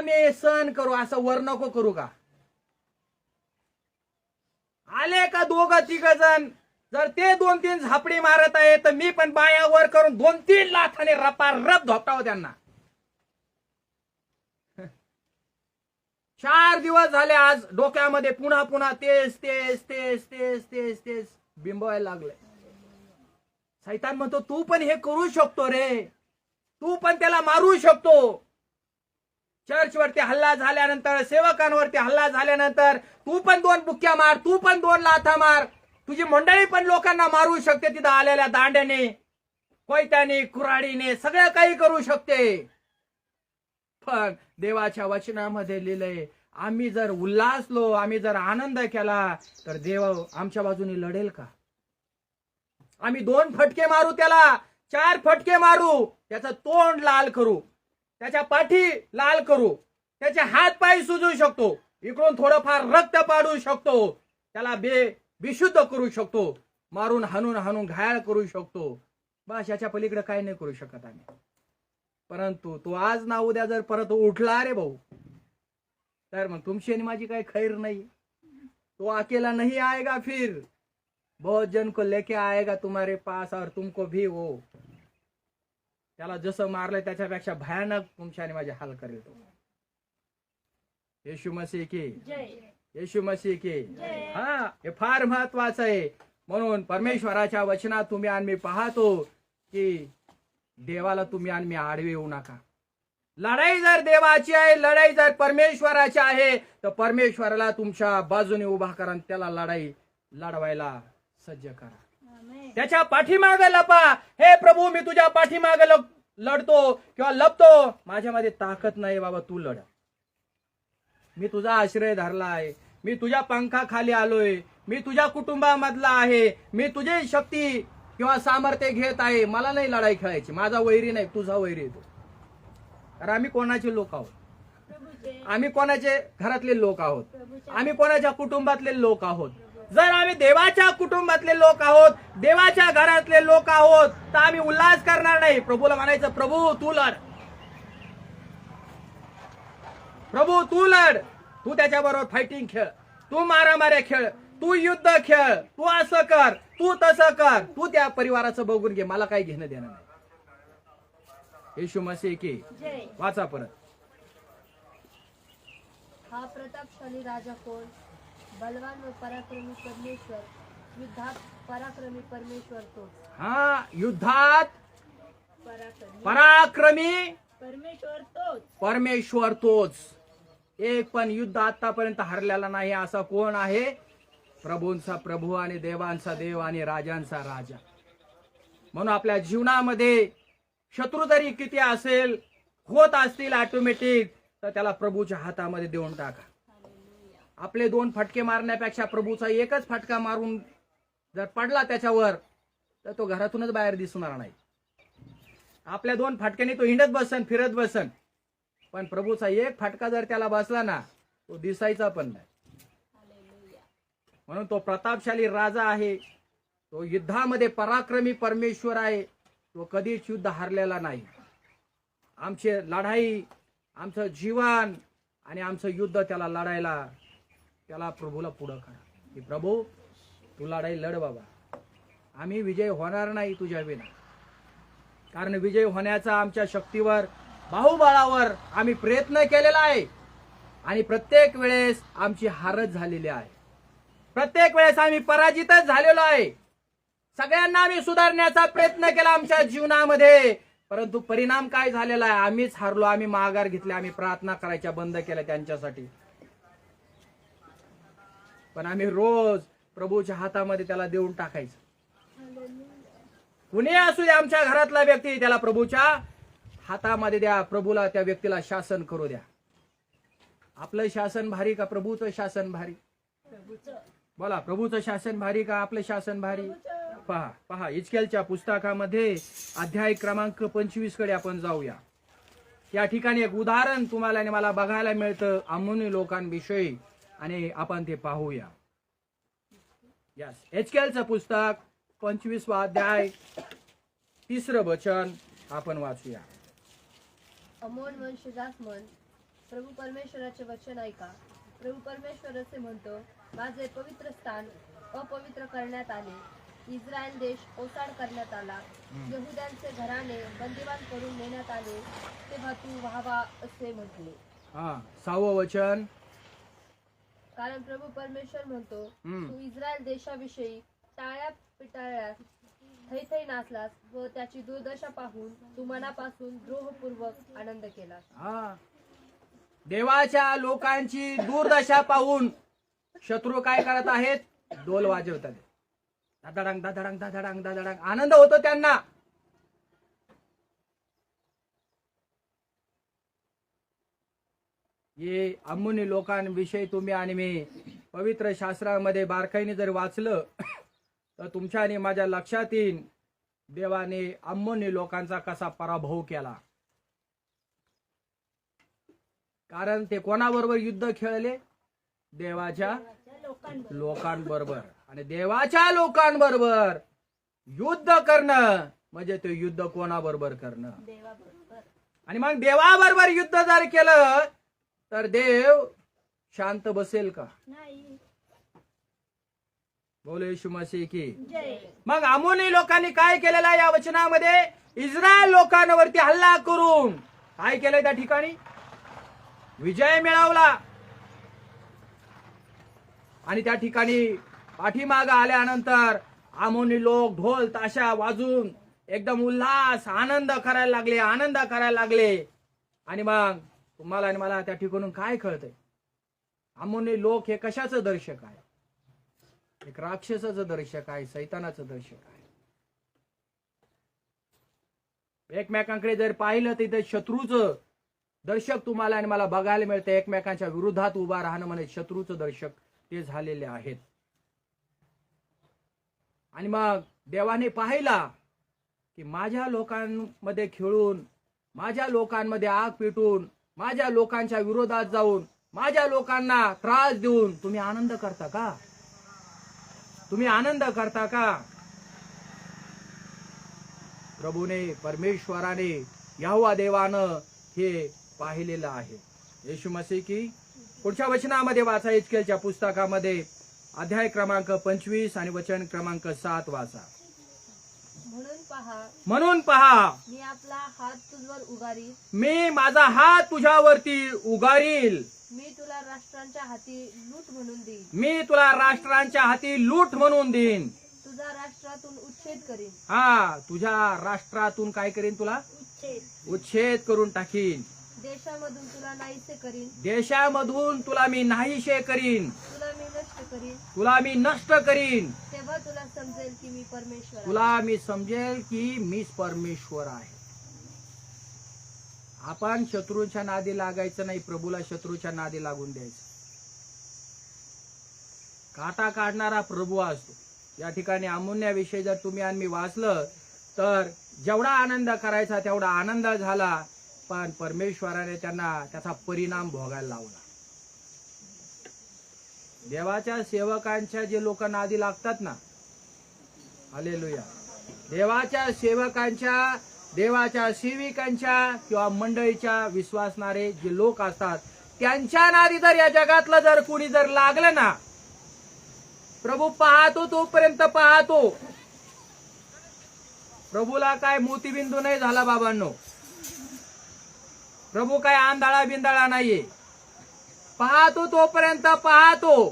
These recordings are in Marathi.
आम्ही सहन करू, असं वर नको करू का? आले का दोघं तिघ जण, जर ते 2-3 झापडी मारत आहे तर मी पण बाया वर करून 2-3 लाथाने रपारप धोपटाव त्यांना. 4 दिवस झाले आज डोक्यामध्ये पुन्हा पुन्हा तेच तेच तेच तेच तेच तेच बिंबवायला लागले. सैतान म्हणतो तू पण हे करू शकतो रे, तू पण त्याला मारू शकतो. चर्चवरती हल्ला झाल्यानंतर, सेवकांवरती हल्ला झाल्यानंतर तू पण 2 बुक्क्या मार, तू पण 2 लाथा मार. तुझी मंडळी पण लोकांना मारू शकते, तिथं आलेल्या दांड्याने, कोयत्याने, कुऱ्हाडीने, सगळं काही करू शकते. पण देवाच्या वचनामध्ये लिहिलंय, आम्ही जर उल्हासलो, आम्ही जर आनंद केला तर देव आमच्या बाजूने लढेल का? आम्ही 2 फटके मारू त्याला, 4 फटके मारू, त्याचं तोंड लाल करू, त्याच्या पाठी लाल करू, त्याचे हात पाय सुजू शकतो, इकडून थोडंफार रक्त पाडू शकतो, त्याला बेशुद्ध करू शकतो, मारून हाणून हाणून घायल करू शकतो. बस याच्या पलीकडे काही नाही करू शकत आम्ही. परंतु तो आज ना उद्या जर परत उठला रे भाऊ, तर मग तुमची आणि माझी काही खैर नाही. तो अकेला नहीं आएगा, फिर बहुत जन को लेके आएगा तुम्हारे पास और तुमको भी वो. त्याला जसं मारलंय त्याच्यापेक्षा भयानक तुमच्या आणि माझे हाल करेल तो. येशू मसीह की जय, येशू मसीह की जय. हा, हे फार महत्वाचं आहे. म्हणून परमेश्वराच्या वचनात तुम्ही आणि मी पाहतो की देवाला तुम्ही आणि मी आडवे येऊ नका. लढाई जर देवाची आहे, लढाई जर परमेश्वराची आहे, तर परमेश्वराला तुमच्या बाजूने उभा करा आणि त्याला लढाई लढवायला सज्ज करा. त्याच्या पाठीमागे लपा. हे प्रभू, मी तुझ्या पाठीमागे लढतो किंवा लपतो, माझ्यामध्ये ताकद नाही बाबा, तू लढ. मी तुझा आश्रय धरलाय, मी तुझ्या पंखाखाली आलोय, मी तुझ्या कुटुंबामधला आहे, मी तुझी शक्ती किंवा सामर्थ्य घेत आहे. मला नाही लढाई खेळायची, माझा वैरी नाही, तुझा वैरी येतो. कारण आम्ही कोणाचे लोक आहोत, आम्ही कोणाचे घरातले लोक आहोत, आम्ही कोणाच्या कुटुंबातले लोक आहोत. जर आम्ही देवाच्या कुटुंबातले लोक आहोत, देवाच्या घरातले लोक आहोत, तर आम्ही उल्हास करणार नाही. प्रभूला म्हणायचं, प्रभू तू लढ, प्रभू तू लढ, तू त्याच्याबरोबर फायटिंग खेळ, तू मारामाऱ्या खेळ, तू युद्ध खेळ, तू असं कर, तू तसं कर, तू त्या परिवाराचं बघून घे, मला काही घेणं देणं नाही. येशू मसीह की वाचा परत. हा प्रतापशाली राजा कोण? बलवान व पराक्रमी परमेश्वर, युद्धात पराक्रमी परमेश्वर तोच. हा, युद्धात पराक्रमी पराक्रमी परमेश्वर तोच. परमेश्वर तोच. एक पण युद्ध आतापर्यंत हरलेला नाही असा कोण आहे? प्रभूंचा प्रभू आणि देवांचा देव आणि राजांचा राजा. म्हणून आपल्या जीवनामध्ये शत्रू जरी किती असेल, होत असतील ऑटोमॅटिक, तर त्याला प्रभूच्या हातामध्ये देऊन टाका. आपले 2 फटके मारण्यापेक्षा प्रभूचा एकच फटका मारून जर पडला त्याच्यावर, तर तो घरातूनच बाहेर दिसणार नाही. आपल्या 2 फटक्याने तो हिंडत बसन, फिरत बसन, पण प्रभूचा एक फटका जर त्याला बसला ना, तो दिसायचा पण नाही. म्हणून तो प्रतापशाली राजा आहे, तो युद्धामध्ये पराक्रमी परमेश्वर आहे, तो कधीच युद्ध हरलेला नाही. आमची लढाई, आमचं जीवन आणि आमचं युद्ध त्याला लढायला, त्याला प्रभूला पुढं करा की प्रभू तू लढाई लढ बाबा, आम्ही विजय होणार नाही तुझ्या विना. कारण विजय होण्याचा आमच्या शक्तीवर, बाहुबळावर आम्ही प्रयत्न केलेला आहे आणि प्रत्येक वेळेस आमची हारच झालेली आहे. प्रत्येक वेळेस आम्ही पराजितच झालेलो आहे. सगळ्यांना आम्ही सुधारण्याचा प्रयत्न केला आमच्या जीवनामध्ये, परंतु परिणाम काय झालेला आहे? आम्हीच हारलो, आम्ही माघार घेतली, आम्ही प्रार्थना करायच्या बंद केल्या त्यांच्यासाठी. पण आम्ही रोज प्रभूच्या हातामध्ये त्याला देऊन टाकायचं. कुणी असू दे आमच्या घरातला व्यक्ती, त्याला प्रभूच्या हातामध्ये द्या, प्रभूला त्या व्यक्तीला शासन करू द्या. आपलं शासन भारी का प्रभूचं शासन भारी? बोला, प्रभूचं शासन भारी का आपलं शासन भारी? पहा पहा, हिजकेलच्या पुस्तकामध्ये अध्याय क्रमांक 25 कडे आपण जाऊया. या ठिकाणी एक उदाहरण तुम्हाला आणि मला बघायला मिळतं अम्मोनी लोकांविषयी, आणि आपण ते पाहूया. यस, हिजकेलचं पुस्तक 25वा अध्याय 3रं वचन आपण वाचूया. अमोन वंशजास म्हण, प्रभू परमेश्वराचे वचन ऐका. प्रभू परमेश्वर असे म्हणतो, माझे पवित्र स्थान अपवित्र करण्यात आले, इस्रायल देश ओसाड करण्यात आला, यहुद्यांचे घराणे बंदिवान करून नेण्यात आले, तेव्हा तू व्हावा असे म्हटले. हा 6वं वचन. कारण प्रभू परमेश्वर म्हणतो, हम्म. तू इस्रायल देशाविषयी टाळ्या पिटाळ्यास थैथै नाचलास व त्याची दुर्दशा पाहून तू मनापासून द्रोहपूर्वक आनंद केलास. हा देवाच्या लोकांची दुर्दशा पाहून शत्रू काय करत आहेत? डोल वाजवतात. दादाडांग दादाडांग दादाडांग दादाडांग आनंद होतो त्यांना. ये अम्मुनी लोकांविषयी तुम्ही आणि मी पवित्र शास्त्रामध्ये बारकाईने जर वाचलं तर तुमच्या आणि माझ्या लक्षात येईल देवाने अम्मुनी लोकांचा कसा पराभव केला. कारण ते कोणाबरोबर युद्ध खेळले? देवाच्या लोकांबरोबर. आणि देवाच्या लोकांबरोबर युद्ध करणं म्हणजे ते युद्ध कोणाबरोबर करणं? आणि मग देवाबरोबर युद्ध जर केलं तर देव शांत बसेल का? बोले येशू मसीह की. मग अमोनी लोकांनी काय केलेलं आहे या वचनामध्ये? इस्रायल लोकांवरती हल्ला करून काय केलंय? त्या ठिकाणी विजय मिळवला. आणि त्या ठिकाणी पाठीमाग आल्यानंतर अमोनी लोक ढोल ताशा वाजून एकदम उल्हास आनंद करायला लागले. आणि मग तुम्हाला आणि मला त्या ठिकाणून काय कळतंय? अमोनी लोक हे कशाचं दर्शक आहे? एक राक्षसाचं दर्शक आहे, सैतानाचं दर्शक आहे. एकमेकांकडे जर पाहिलं तर शत्रूचं दर्शक तुम्हाला आणि मला बघायला मिळतं. एकमेकांच्या विरोधात उभा राहणं म्हणजे शत्रूचं दर्शक ते झालेले आहेत. आणि मग देवाने पाहिला की माझ्या लोकांमध्ये खेळून, माझ्या लोकांमध्ये आग पेटून, माझ्या लोकांच्या विरोधात जाऊन, माझ्या लोकांना त्रास देऊन तुम्ही आनंद करता का? तुम्ही आनंद करता का? प्रभूने, परमेश्वराने, यहोवा देवानं हे पाहिलेलं आहे. येशू मसीह की. पुढच्या वचनामध्ये वाचा. हिजकियेलच्या पुस्तकामध्ये अध्याय क्रमांक 25 आणि वचन क्रमांक 7 वाचा. म्हणून पहा मी आपला हात तुझवर उगारील, मी माझा हात तुझ्यावरती उगारील, मी तुला राष्ट्रांच्या हाती लूट म्हणून देईन, मी तुला राष्ट्रांच्या हाती लूट म्हणून देईन, तुझा राष्ट्रातून उच्छेद करीन. हा तुझ्या राष्ट्रातून काय करीन? तुला उच्छेद करून टाकीन. देशामधून तुला नाहीसे करीन, देशामधून तुला मी नाहीशे करीन, तुला मी नष्ट करीन. तुला मी नष्ट करीन. तेव्हा तुला समजेल की मी परमेश्वर आहे. तुला मी समजेल की मीच परमेश्वर आहे. आपण शत्रूच्या नादी लागायचं नाही, प्रभूला शत्रूच्या नादी लागून द्यायचं. काटा काढणारा प्रभू असतो. या ठिकाणी अमोन्याविषयी जर तुम्ही आणि मी वाचलं तर जेवढा आनंद करायचा तेवढा आनंद झाला, पण परमेश्वराने त्यांना त्याचा परिणाम भोगायला लावला. देवाच्या सेवकांच्या जे लोक नादी लागतात ना, हालेलुया, देवाच्या सेवकांच्या, देवाच्या सेविकांच्या किंवा मंडळीच्या विश्वासणारे जे लोक असतात त्यांच्या नादी जर या जगातलं जर कुणी जर लागलं ना, प्रभू पाहतो तोपर्यंत पाहतो. प्रभूला काय मोतीबिंदू नाही झाला बाबांनो. प्रभू काय आंधळा बिंदाळा नाहीये. पाहतो तोपर्यंत पाहतो.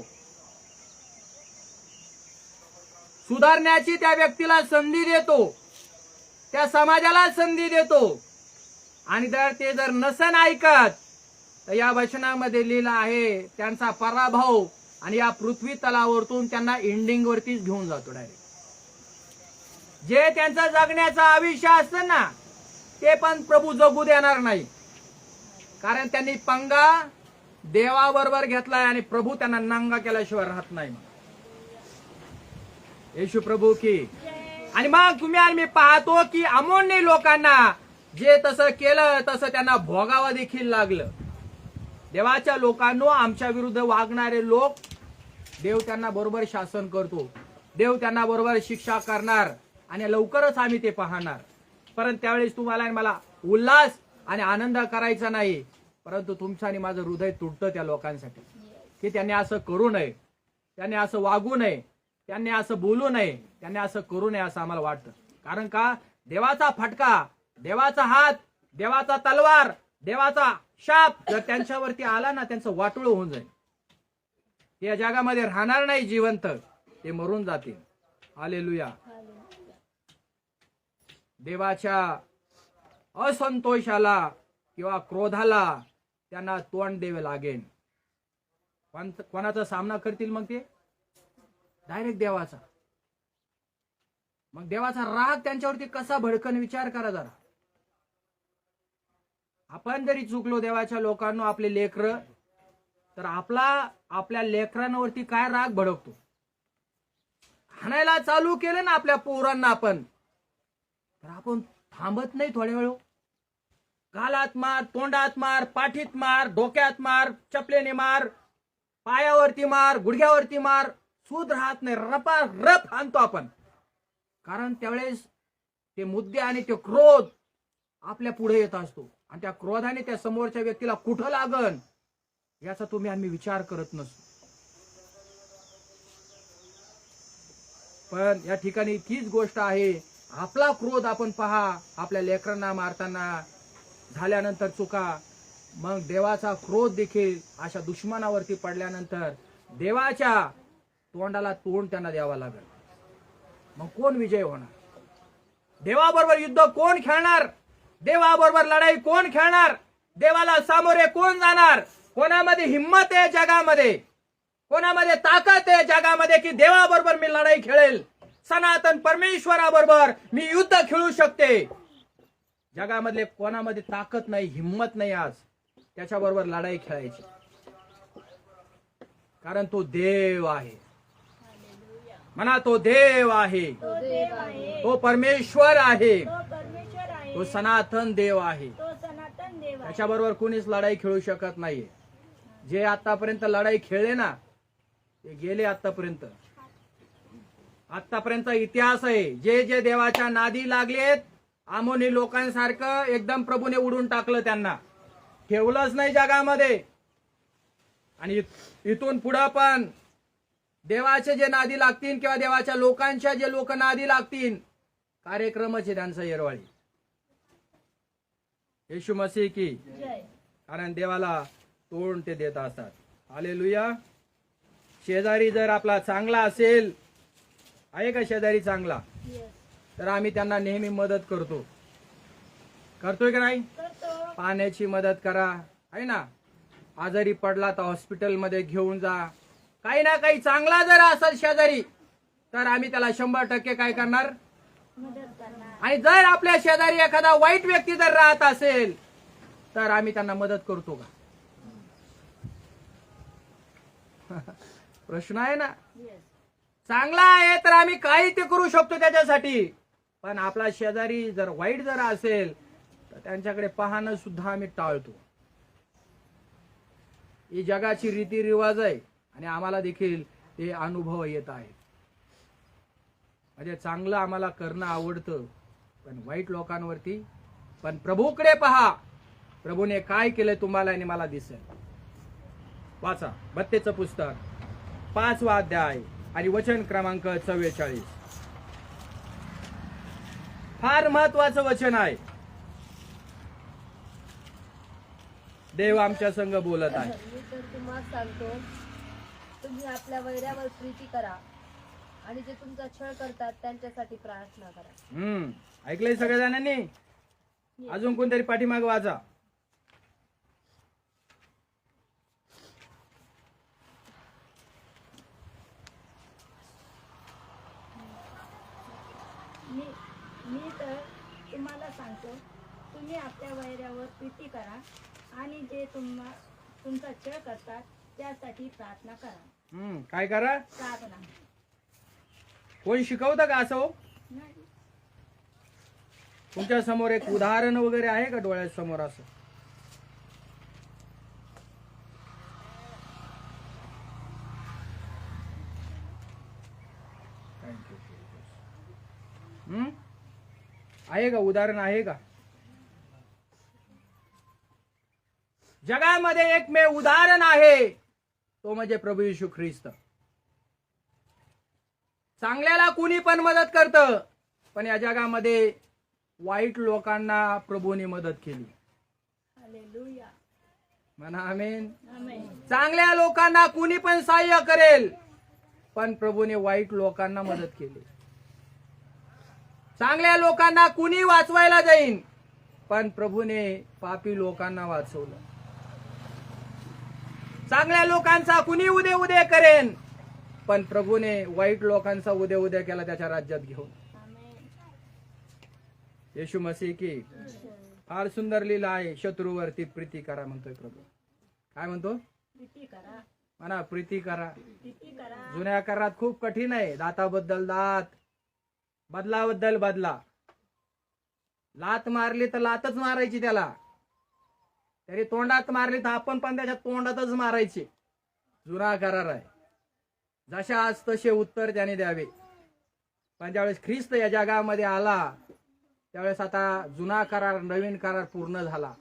सुधारण्याची त्या व्यक्तीला संधी देतो, त्या समाजाला संधी देतो. आणि जर ते जर नसन ऐकत तर या वचनामध्ये लिहिलं आहे त्यांचा पराभव आणि या पृथ्वी तलावरतून त्यांना एंडिंग वरतीच घेऊन जातो डायरेक्ट. जे त्यांचं जगण्याचं आयुष्य असतं ना ते पण प्रभू जगू देणार नाही. कारण त्यांनी पंगा देवाबरोबर घेतलाय आणि प्रभू त्यांना नांगा केल्याशिवाय राहत नाही. येशू प्रभू की. आणि मग तुम्ही आणि मी पाहतो की अमोनी लोकांना जे तसं केलं तसं त्यांना भोगावं देखील लागलं. देवाच्या लोकांनो, आमच्या विरुद्ध वागणारे लोक, देव त्यांना बरोबर शासन करतो. देव त्यांना बरोबर शिक्षा करणार आणि लवकरच आम्ही ते पाहणार. परंतु त्यावेळेस तुम्हाला आणि मला उल्हास आणि आनंद करायचा नाही. परंतु तुमचं आणि माझं हृदय तुटतं त्या लोकांसाठी, की त्यांनी असं करू नये, त्यांनी असं वागू नये, त्यांनी असं बोलू नये, त्यांनी असं करू नये असं आम्हाला वाटतं. कारण का, देवाचा फटका, देवाचा हात, देवाचा तलवार, देवाचा शाप जर त्यांच्यावरती आला ना, त्यांचं वाटोळं होऊन जाईल. ते या जगामध्ये राहणार नाही जिवंत, ते मरून जातील. हालेलुया. देवाच्या असंतोषाला किंवा क्रोधाला त्यांना तोंड द्यावे लागेल. कोणाचा सामना करतील मग ते? डायरेक्ट देवाचा. मग देवाचा राग त्यांच्यावरती कसा भडकन, विचार करा जरा. आपण जरी चुकलो देवाच्या लोकांना, आपले लेकरं, तर आपल्या लेकरांवरती काय राग भडकतो. हाणायला चालू केलं ना आपल्या पोरांना आपण, तर आपण थांबत नाही थोड्या वेळ. गालात मार, तोंडात मार, पाठीत मार, डोक्यात मार, चपलेने मार, पायावरती मार, गुडघ्यावरती मार, सूद राहत नाही, रपा रप आणतो आपण. कारण त्यावेळेस ते मुद्दे आणि ते क्रोध आपल्या पुढे येत असतो, आणि त्या क्रोधाने त्या समोरच्या व्यक्तीला कुठं लागन याचा आम्ही विचार करत नसतो. पण या ठिकाणी तीच गोष्ट आहे. आपला क्रोध आपण पहा, आपल्या लेकरांना मारताना झाल्यानंतर चुका, मग देवाचा क्रोध देखील अशा दुश्मनावरती पडल्यानंतर देवाच्या तोंडाला तोंड त्यांना द्यावा लागेल. मग कोण विजय होणार? देवाबरोबर युद्ध कोण खेळणार? देवाबरोबर लढाई कोण खेळणार? देवाला सामोरे कोण जाणार? कोणामध्ये हिंमत आहे जगामध्ये? कोणामध्ये ताकद आहे जगामध्ये की देवाबरोबर मी लढाई खेळेल, सनातन परमेश्वराबरोबर मी युद्ध खेळू शकते? जगामधले कोणामध्ये ताकद नाही, हिंमत नाही आज त्याच्याबरोबर लढाई खेळायची. कारण तो देव आहे. म्हणा, तो देव आहे, तो परमेश्वर आहे, तो सनातन देव आहे. त्याच्याबरोबर कोणीच लढाई खेळू शकत नाहीये. जे आतापर्यंत लढाई खेळले ना, ते गेले आतापर्यंत. आतापर्यंत इतिहास आहे. जे जे देवाच्या नादी लागलेत, आमोनी लोकांसारखं एकदम प्रभूने उडून टाकलं, त्यांना ठेवलंच नाही जगामध्ये. आणि इथून पुढं पण देवाचे जे नादी लागतील किंवा देवाच्या लोकांच्या जे लोक नादी लागतील, कार्यक्रमच आहे त्यांचा येरवाळी. येशू मसीह की. कारण देवाला तोंड ते देत असतात. हालेलुया. शेजारी जर आपला चांगला असेल, आहे का शेजारी चांगला, तर आम्ही त्यांना नेहमी मदत करतोय का नाही? पाण्याची मदत करा, आहे ना. आजारी पडला तर हॉस्पिटलमध्ये घेऊन जा. काही ना काही चांगला जर असेल शेजारी, तर आम्ही त्याला 100% काय करणार? आणि जर आपल्या शेजारी एखादा वाईट व्यक्ती जर राहत असेल, तर आम्ही त्यांना मदत करतो का? प्रश्न आहे ना. चांगला आहे तर आम्ही काही ते करू शकतो त्याच्यासाठी. पण आपला शेजारी जर वाईट जर असेल, तर त्यांच्याकडे पाहणं सुद्धा आम्ही टाळतो. ही जगाची रीतिरिवाज आहे, आणि आम्हाला देखील ते अनुभव येत आहेत. म्हणजे चांगलं आम्हाला करणं आवडतं, पण वाईट लोकांवरती. पण प्रभूकडे पहा, प्रभूने काय केलंय तुम्हाला आणि मला दिसेल. वाचा मत्तेचं पुस्तक 5वा अध्याय आणि वचन क्रमांक 44. फार महत्वाचं वचन आहे. देव आमच्या संग बोलत आहे. मी तर तुम्हाला सांगतो, तुम्ही आपल्या वैऱ्यावर प्रीती करा, आणि जे तुमचा छळ करतात त्यांच्यासाठी प्रार्थना करा. ऐकलंय सगळ्या जणांनी? अजून कोणतरी पाठीमाग वाचा. मी तर तुम्हाला सांगतो, तुम्ही आपल्या वैऱ्यावर प्रीती करा, आणि जे तुमचा छळ करतात त्यासाठी प्रार्थना करा. काय करा? प्रार्थना. कोण शिकवतं का असं? नाही. तुमच्या समोर एक उदाहरण वगैरे आहे का डोळ्यासमोर असं? आहे का? उदाहरण आहे का? जगामध्ये एकमेव उदाहरण आहे, तो म्हणजे प्रभू येशू ख्रिस्त. चांगल्याला कुणी पण मदत करतं, पण या जगामध्ये वाईट लोकांना प्रभूने मदत केली. हालेलुया. म्हणा आमेन. आमेन. चांगल्या लोकांना कुणी पण सहाय्य करेल, पण प्रभूने वाईट लोकांना मदत केली. चांगल्या लोकांना कुणी वाचवायला जाईन, पण प्रभूने पापी लोकांना वाचवलं. चांगल्या लोकांचा कुणी उदे उदे करेन, पण प्रभूने वाईट लोकांचा उदे उदे केला त्याच्या राज्यात घेऊन. आमेन. येशू मसीह की फार सुंदर लीला आहे. शत्रूवरती प्रीती करा म्हणतोय प्रभू. काय म्हणतो? प्रीती करा. म्हणा प्रीती करा. प्रीती करा. जुन्या करारात खूप कठीण आहे. दाताबद्दल दात, बदलाबद्दल बदला. लात मारली तर लातच मारायची त्याला. तरी तोंडात मारली तर आपण पण त्याच्या तोंडातच मारायचे. जुना करार आहे. जशास तसे उत्तर त्याने द्यावे. पण ज्यावेळेस ख्रिस्त या जगामध्ये आला, त्यावेळेस आता जुना करार नवीन करार पूर्ण झाला.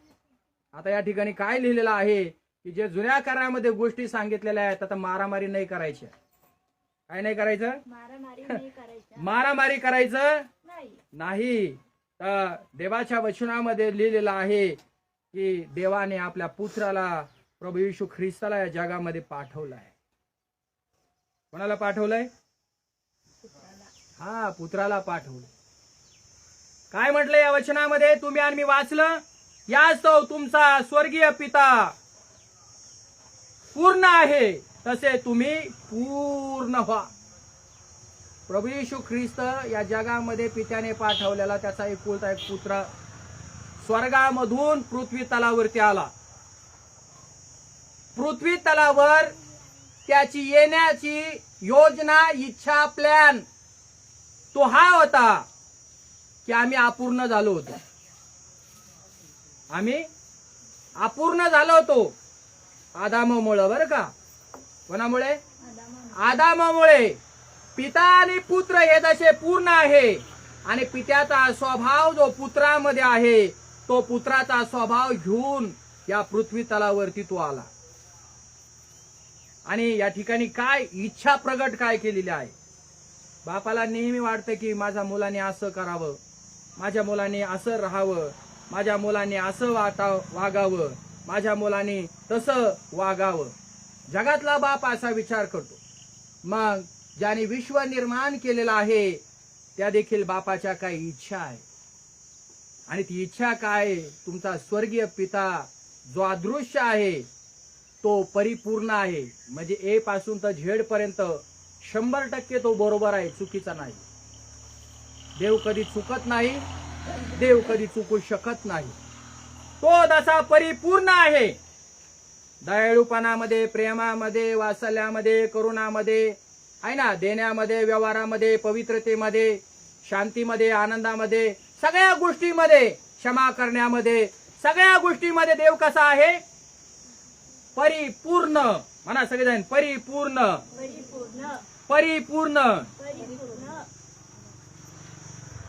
आता या ठिकाणी काय लिहिलेलं आहे की जे जुन्या करारामध्ये गोष्टी सांगितलेल्या आहेत, आता मारामारी नाही करायच्या. काय नाही करायचं? मारामारी नाही करायची. मारामारी करायचं नाही. नाही. तर देवाच्या वचनामध्ये लिहिलेलं आहे की देवाने आपल्या पुत्राला प्रभू येशू ख्रिस्ताला या जगामध्ये पाठवलाय. कोणाला पाठवलंय? हा, पुत्राला पाठवलं. काय म्हटलं या वचनामध्ये? तुम्ही आणि मी वाचलं. यास्तव तुमचा स्वर्गीय पिता पूर्ण आहे, तसे तुम्ही पूर्ण व्हा. प्रभू येशू ख्रिस्त या जगामध्ये पित्याने पाठवलेला त्याचा एकुलता एक पुत्र स्वर्गामधून पृथ्वी तलावरती आला. पृथ्वी तलावर त्याची येण्याची योजना, इच्छा, प्लॅन तो हा होता की आम्ही अपूर्ण झालो होतो. आम्ही अपूर्ण झालो होतो आदामामुळे. बरं का? कोणामुळे? आदामामुळे. पिता आणि पुत्र हे जसे पूर्ण आहे आणि पित्याचा स्वभाव जो पुत्रामध्ये आहे, तो पुत्राचा स्वभाव घेऊन या पृथ्वी तलावरती तो आला. आणि या ठिकाणी काय इच्छा प्रगट काय केलेली आहे? बापाला नेहमी वाटतं की माझ्या मुलाने असं करावं, माझ्या मुलाने असं राहावं, माझ्या मुलाने असं वागावं, माझ्या मुलाने तसं वागावं. जगातला बाप असा विचार करतो. मग ज्याने विश्व निर्माण केलेलं आहे त्या देखील बापाच्या काही इच्छा आहे. आणि ती इच्छा काय? तुमचा स्वर्गीय पिता जो अदृश्य आहे तो परिपूर्ण आहे. म्हणजे ए पासून तर झेड पर्यंत 100% तो बरोबर आहे, चुकीचा नाही. देव कधी चुकत नाही, देव कधी चुकू शकत नाही. तो जसा परिपूर्ण आहे, दयाळूपणामध्ये, प्रेमामध्ये, वात्सल्यामध्ये, करुणामध्ये आहे ना, देण्यामध्ये, व्यवहारामध्ये, पवित्रतेमध्ये, शांतीमध्ये, आनंदामध्ये, सगळ्या गोष्टीमध्ये, क्षमा करण्यामध्ये, सगळ्या गोष्टीमध्ये देव कसा आहे? परिपूर्ण. म्हणा सगळेजण, परिपूर्ण. परिपूर्ण. परिपूर्ण. परिपूर्ण.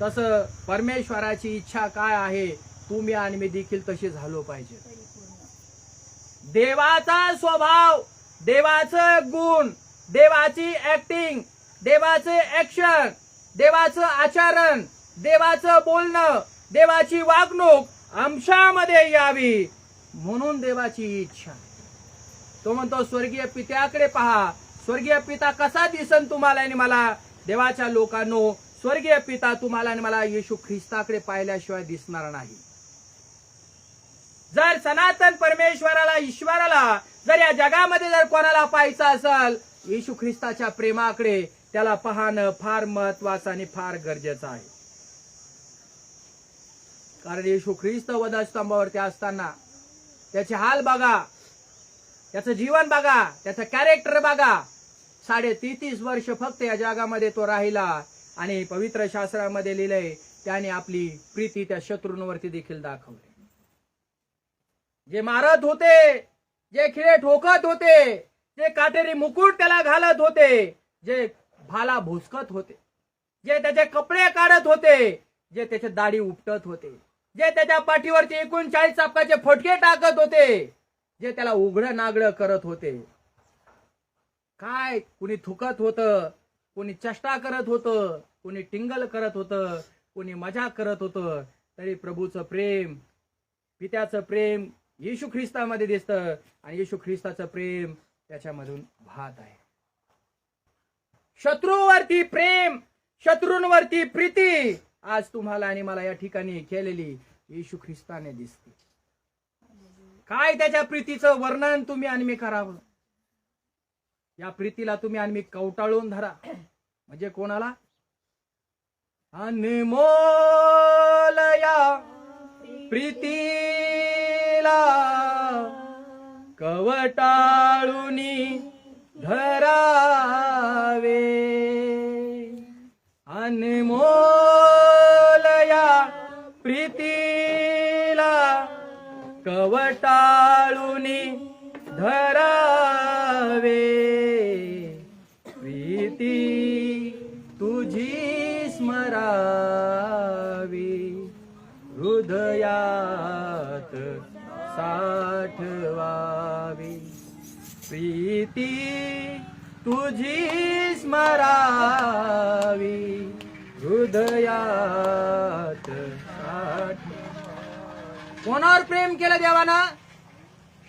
तसं परमेश्वराची इच्छा काय आहे? तुम्ही आणि मी देखील तसे झालो पाहिजे. परिपूर्ण. देवाचा स्वभाव, देवाचं गुण, देवाची ऍक्टिंग, देवाचे ऍक्शन, देवाचं आचरण, देवाचं बोलणं, देवाची वागणूक अंशामध्ये यावी म्हणून देवाची इच्छा. तो म्हणतो स्वर्गीय पित्याकडे पहा. स्वर्गीय पिता कसा दिसन तुम्हाला आणि मला? देवाच्या लोकांनो, स्वर्गीय पिता तुम्हाला आणि मला येशू ख्रिस्ताकडे पाहिल्याशिवाय दिसणार नाही. जर सनातन परमेश्वराला, ईश्वराला जर या जगामध्ये जर कोणाला पाहायचं असेल, येशू ख्रिस्ताच्या प्रेमाकडे त्याला पाहणं फार महत्वाचं आणि फार गरजेचं आहे. कारण येशू ख्रिस्त वधस्तंभावरती असताना त्याचे हाल बघा, त्याचं जीवन बघा, त्याचं कॅरेक्टर बघा. 33.5 वर्ष फक्त या जगामध्ये तो राहिला आणि पवित्र शास्त्रामध्ये लिहिलंय त्याने आपली प्रीती त्या शत्रूंवरती देखील दाखवली. जे मारत होते, जे खिळे ठोकत होते, जे काटेरी मुकुट त्याला घालत होते, जे भाला भुसकत होते, जे त्याचे कपडे काढत होते, जे त्याची दाढी उपटत होते, जे त्याच्या पाठीवरती 39 चापकाचे फटके टाकत होते, जे त्याला उघडं नागडं करत होते. काय कुणी थुकत होतं, कोणी चेष्टा करत होतं, कोणी टिंगल करत होतं, कोणी मजा करत होतं, तरी प्रभूचं प्रेम, पित्याचं प्रेम येशू ख्रिस्तामध्ये दिसतं आणि येशू ख्रिस्ताचं प्रेम त्याच्यामधून वाहत आहे. शत्रूवरती प्रेम, शत्रूंवरती प्रीती आज तुम्हाला आणि मला या ठिकाणी केलेली येशू ख्रिस्ताने दिसते. काय त्याच्या प्रीतीचं वर्णन तुम्ही आणि मी करावं. या प्रीतीला तुम्ही आणि मी कवटाळून धरा. म्हणजे कोणाला? अनमोल या प्रीतीला कवटाळून धरावे. अनमोल या प्रीतीला कवटाळून धरावे. प्रीती तुझी स्मरावी हृदयात साठवावी. प्रीती तुझी स्मरावी हृदयात साठवावी. कोणावर प्रेम केलं देवानं?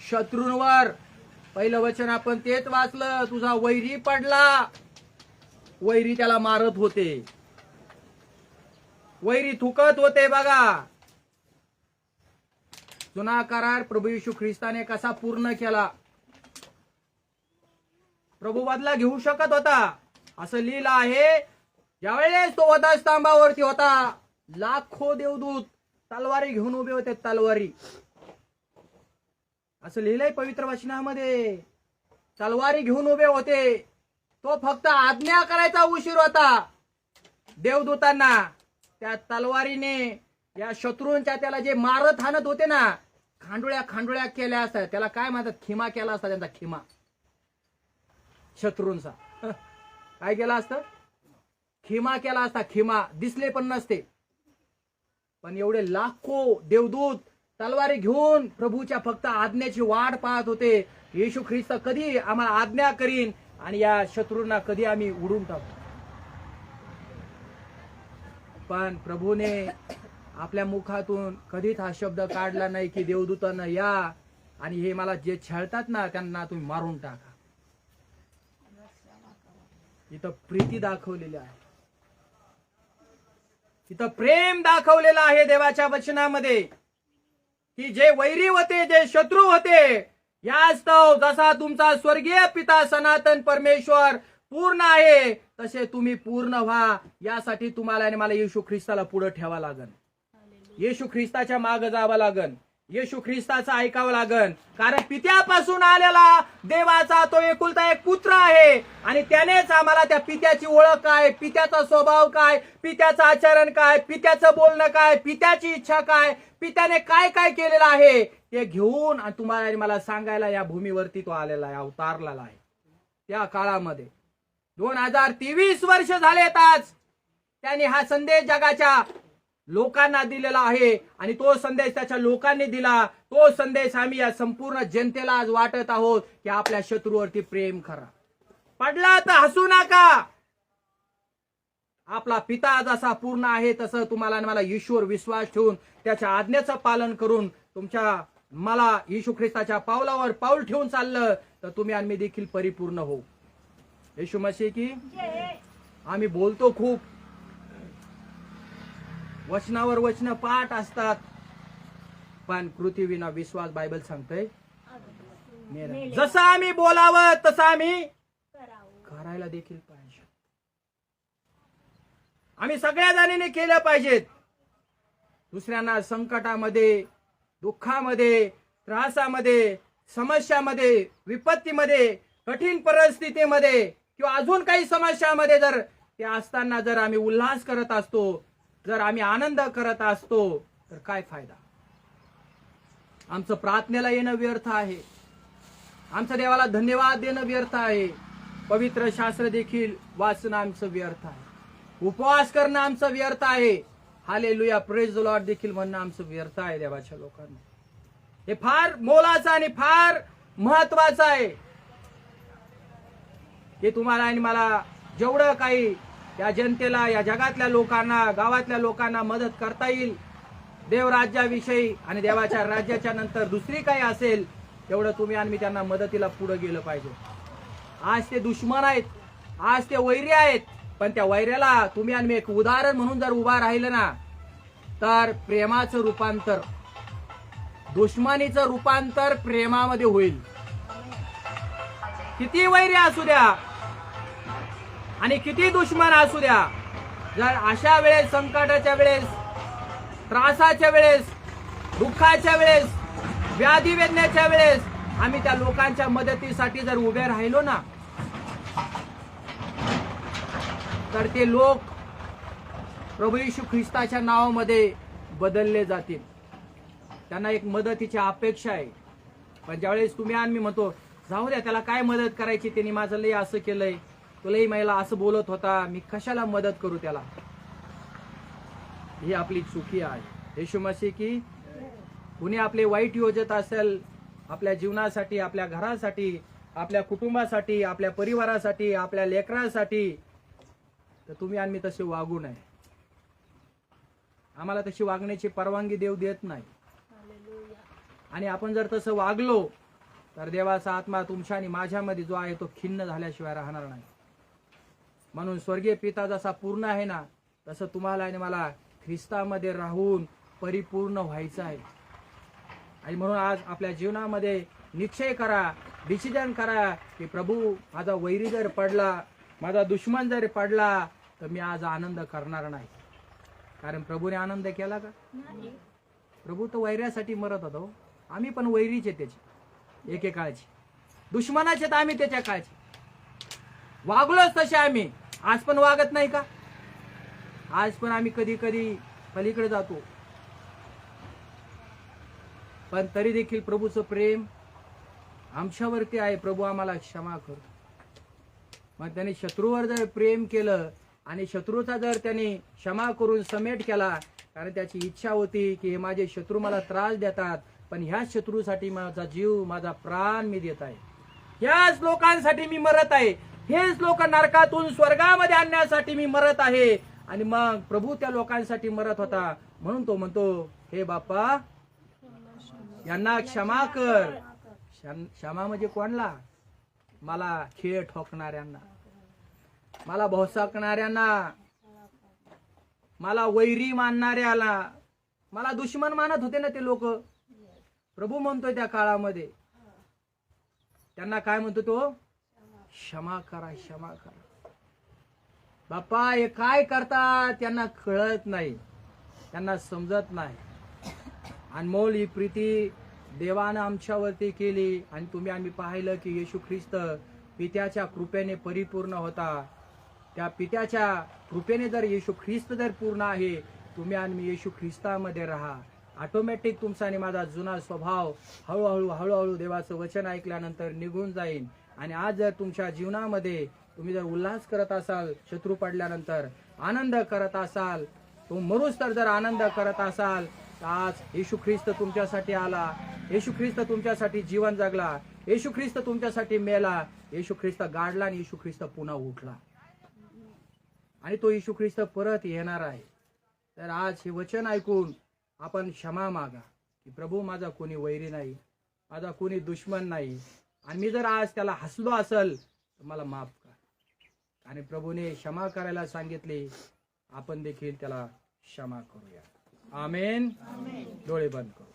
शत्रूंवर. पहिलं वचन आपण तेच वाचलं. तुझा वैरी पडला. वैरी त्याला मारत होते, वैरी थुकत होते. बघा जुना करार प्रभू येशू ख्रिस्ताने कसा पूर्ण केला. प्रभू बदला घेऊ शकत होता. असं लिहिलं आहे, ज्यावेळेस तो वधस्तंभावरती होता, लाखो देवदूत तलवारी घेऊन उभे होते. तलवारी, असं लिहिलंय पवित्र वचनामध्ये. तलवारी घेऊन उभे होते. तो फक्त आज्ञा करायचा उशीर होता देवदूतांना. त्या तलवारीने या शत्रूंच्या त्याला जे मारत हाणत होते ना, खांडोळ्या खांडोळ्या केल्या असतात. त्याला काय म्हणतात? खिमा केला असता त्यांचा. खिमा शत्रूंचा काय केला असतं? खिमा केला असता. खिमा दिसले पण नसते. पण एवढे लाखो देवदूत तलवारी घेऊन प्रभूच्या फक्त आज्ञेची वाट पाहत होते. येशू ख्रिस्त कधी आम्हाला आज्ञा करीन आणि या शत्रूंना कधी आम्ही उडून टाकू. पण प्रभूने आपल्या मुखातून कधीच हा शब्द काढला नाही की देवदूतांना या आणि हे मला जे छळतात ना त्यांना तुम्ही मारून टाका. इथं प्रीती दाखवलेली आहे, इथं प्रेम दाखवलेलं आहे देवाच्या वचनामध्ये की जे वैरी होते, जे शत्रू होते, यास्तव जसा तुमचा स्वर्गीय पिता सनातन परमेश्वर पूर्ण आहे तसे तुम्ही पूर्ण व्हा. यासाठी तुम्हाला आणि मला येशू ख्रिस्ताला पुढे ठेवा लागन. येशू ख्रिस्ताच्या मागे जावं लागन. येशू ख्रिस्ताचं ऐकावं लागन. कारण पित्यापासून आलेला देवाचा तो एकुलता एक पुत्र आहे आणि त्यानेच आम्हाला त्या पित्याची ओळख काय, पित्याचा स्वभाव काय, पित्याचं आचरण काय, पित्याचं बोलणं काय, पित्याची इच्छा काय, पित्याने काय काय केलेलं आहे ते घेऊन आणि तुम्हाला आणि मला सांगायला या भूमीवरती तो आलेला आहे, अवतारलेला आहे. त्या काळामध्ये 2023 वर्ष झालेत आज त्यांनी हा संदेश जगाच्या लोकांना दिलेला आहे आणि तो संदेश त्याच्या लोकांनी दिला. तो संदेश आम्ही या संपूर्ण जनतेला आज वाटत आहोत की आपल्या शत्रूवरती प्रेम करा. पडला तर हसू नका. आपला पिता जसा पूर्ण आहे तसं तुम्हाला आणि मला येशूवर विश्वास ठेवून त्याच्या आज्ञेचं पालन करून तुमच्या मला येशू ख्रिस्ताच्या पावलावर पाऊल ठेवून चाललं तर तुम्ही आणि मी देखील परिपूर्ण होऊ. येशू मसीह की आम्ही बोलतो खूप, वचनावर वचन पाठ असतात, पण कृतीविना विश्वास बायबल सांगतोय जसं आम्ही बोलावं तसं आम्ही करायला देखील पाहिजे. आम्ही सगळ्या जणांनी केलं पाहिजेत. दुसऱ्यांना संकटामध्ये, दुःखामध्ये, त्रासामध्ये, समस्यामध्ये, विपत्तीमध्ये, कठीण परिस्थितीमध्ये किंवा अजून काही समस्यामध्ये जर ते असताना जर आम्ही उल्हास करत असतो, जर आम्ही आनंद करत असतो तर काय फायदा. आमचं प्रार्थनेला येणं व्यर्थ आहे, आमचं देवाला धन्यवाद देणं व्यर्थ आहे, पवित्र शास्त्र देखील वाचणं आमचं व्यर्थ आहे, उपवास करणं आमचं व्यर्थ आहे, हालेलुया प्रेज द लॉर्ड देखील म्हणणं आमचं व्यर्थ आहे देवाच्या लोकांना. हे फार मोलाचं आणि फार महत्वाचं आहे की तुम्हाला आणि मला जेवढं काही या जनतेला, या जगातल्या लोकांना, गावातल्या लोकांना मदत करता येईल देव राज्याविषयी आणि देवाच्या राज्याच्या नंतर दुसरी काही असेल तेवढं तुम्ही आणि मी त्यांना मदतीला पुढे गेलं पाहिजे. आज ते दुश्मन आहेत, आज ते वैरी आहेत, पण त्या वैऱ्याला तुम्ही आणि मी एक उदाहरण म्हणून जर उभा राहिलं ना तर प्रेमाचं रूपांतर, दुश्मनीचं रूपांतर प्रेमामध्ये होईल. किती वैरी असू द्या आणि किती दुश्मन असू द्या, जर अशा वेळेस, संकटाच्या वेळेस, त्रासाच्या वेळेस, दुःखाच्या वेळेस, व्याधी वेदनेच्या वेळेस आम्ही त्या लोकांच्या मदतीसाठी जर उभे राहिलो ना तर ते लोक प्रभू येशू ख्रिस्ताच्या नावामध्ये बदलले जातील. त्यांना एक मदतीची अपेक्षा आहे. पण ज्यावेळेस तुम्ही आणि मी म्हणतो जाऊ द्या त्याला काय मदत करायची, त्यांनी माझं लय असं केलंय, तुलाही महिला असं बोलत होता, मी कशाला मदत करू त्याला, ही आपली चुकी आहे. येशू मसीह की कुणी आपले वाईट योजत असेल आपल्या जीवनासाठी, आपल्या घरासाठी, आपल्या कुटुंबासाठी, आपल्या परिवारासाठी, आपल्या लेकरांसाठी, तर तुम्ही आणि मी तसे वागू नये. आम्हाला तशी वागण्याची परवानगी देव देत नाही. आणि आपण जर तसं वागलो तर देवाचा आत्मा तुमच्या आणि माझ्यामध्ये जो आहे तो खिन्न झाल्याशिवाय राहणार नाही. म्हणून स्वर्गीय पिता जसा पूर्ण आहे ना तसं तुम्हाला आणि मला ख्रिस्तामध्ये राहून परिपूर्ण व्हायचं आहे. आणि म्हणून आज आपल्या जीवनामध्ये निश्चय करा, डिसिजन करा की प्रभू माझा वैरी जर पडला, माझा दुश्मन जर पडला तर मी आज आनंद करणार नाही. कारण प्रभूने आनंद केला का? प्रभू तर वैऱ्यासाठी मरत होतो. आम्ही पण वैरीचे त्याची एकेकाळची, दुश्मनाचे तर आम्ही त्याच्या काळची वागलोच तसे आम्ही. आज पण वागत नाही का? आज पण आम्ही कधी कधी पलीकडे जातो, पण तरी देखील प्रभूचं प्रेम आमच्यावरती आहे. प्रभू आम्हाला क्षमा कर. मग त्याने शत्रूवर जर प्रेम केलं आणि शत्रूचा जर त्याने क्षमा करून समेट केला, कारण त्याची इच्छा होती की हे माझे शत्रू मला त्रास देतात, पण ह्याच शत्रूसाठी माझा जीव, माझा प्राण मी देत आहे, ह्याच लोकांसाठी मी मरत आहे, हेच लोक नरकातून स्वर्गामध्ये आणण्यासाठी मी मरत आहे. आणि मग प्रभू त्या लोकांसाठी मरत होता, म्हणून तो म्हणतो हे बाप्पा यांना क्षमा कर. क्षमा म्हणजे कोणला? मला खीळ ठोकणाऱ्यांना, मला भोसकणाऱ्यांना, मला वैरी मानणाऱ्याला. मला दुश्मन मानत होते ना ते लोक. प्रभू म्हणतोय त्या काळामध्ये त्यांना काय म्हणतो तो? क्षमा करा, क्षमा करा. बाप्पा हे काय करतात त्यांना कळत नाही, त्यांना समजत नाही. अनमोल ही प्रीती देवानं आमच्यावरती केली. आणि तुम्ही आम्ही पाहिलं की येशू ख्रिस्त पित्याच्या कृपेने परिपूर्ण होता. त्या पित्याच्या कृपेने जर येशू ख्रिस्त जर पूर्ण आहे, तुम्ही आणि मी येशू ख्रिस्तामध्ये राहा. ऑटोमॅटिक तुमचा आणि माझा जुना स्वभाव हळूहळू देवाचं वचन ऐकल्यानंतर निघून जाईल. आणि आज जर तुमच्या जीवनामध्ये तुम्ही जर उल्हास करत असाल, शत्रू पडल्यानंतर आनंद करत असाल, तो मरुस तर जर आनंद करत असाल, तर आज येशू ख्रिस्त तुमच्यासाठी आला, येशू ख्रिस्त तुमच्यासाठी जीवन जगला, येशू ख्रिस्त तुमच्यासाठी मेला, येशू ख्रिस्त गाडला आणि येशू ख्रिस्त पुन्हा उठला. आणि तो येशू ख्रिस्त परत येणार आहे. तर आज हे वचन ऐकून आपण क्षमा मागा की प्रभू माझा कोणी वैरी नाही, माझा कोणी दुश्मन नाही, आणि मी जर आज त्याला हसलो असेल तर मला माफ कर. आणि प्रभूने क्षमा करायला सांगितले, आपण देखील त्याला क्षमा करूया. आमेन. डोळे बंद करू.